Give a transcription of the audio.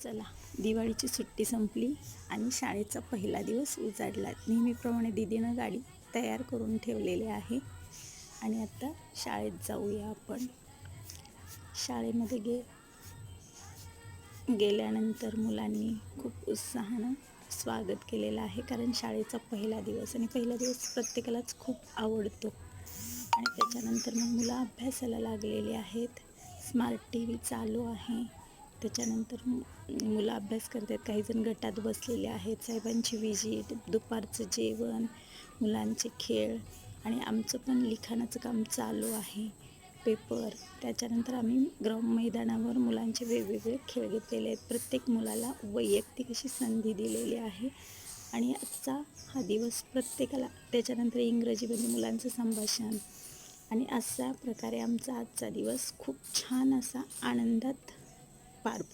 चला, दिवाळीची सुट्टी संपली आणि शाळेचा पहिला दिवस उजाडला. नेहमीप्रमाणे दीदीनं गाडी तयार करून ठेवलेली आहे आणि आता शाळेत जाऊया आपण. शाळेमध्ये गेल्यानंतर मुलांनी खूप उत्साहानं स्वागत केलेलं आहे, कारण शाळेचा पहिला दिवस आणि पहिला दिवस प्रत्येकालाच खूप आवडतो. आणि त्याच्यानंतर मग मुलं अभ्यासाला लागलेली आहेत. स्मार्ट TV चालू आहे. त्याच्यानंतर मुलं अभ्यास करतात, काहीजण गटात बसलेले आहेत. साहेबांची विजिट, दुपारचं जेवण, मुलांचे खेळ आणि आमचं पण लिखाणाचं काम चालू आहे, पेपर. त्याच्यानंतर आम्ही मैदानावर मुलांचे वेगवेगळे खेळ घेतलेले आहेत. प्रत्येक मुलाला वैयक्तिक अशी संधी दिलेली आहे आणि आजचा हा दिवस प्रत्येकाला. त्याच्यानंतर इंग्रजीमध्ये मुलांचं संभाषण आणि अशा प्रकारे आमचा आजचा दिवस खूप छान असा आनंदात पार पडला.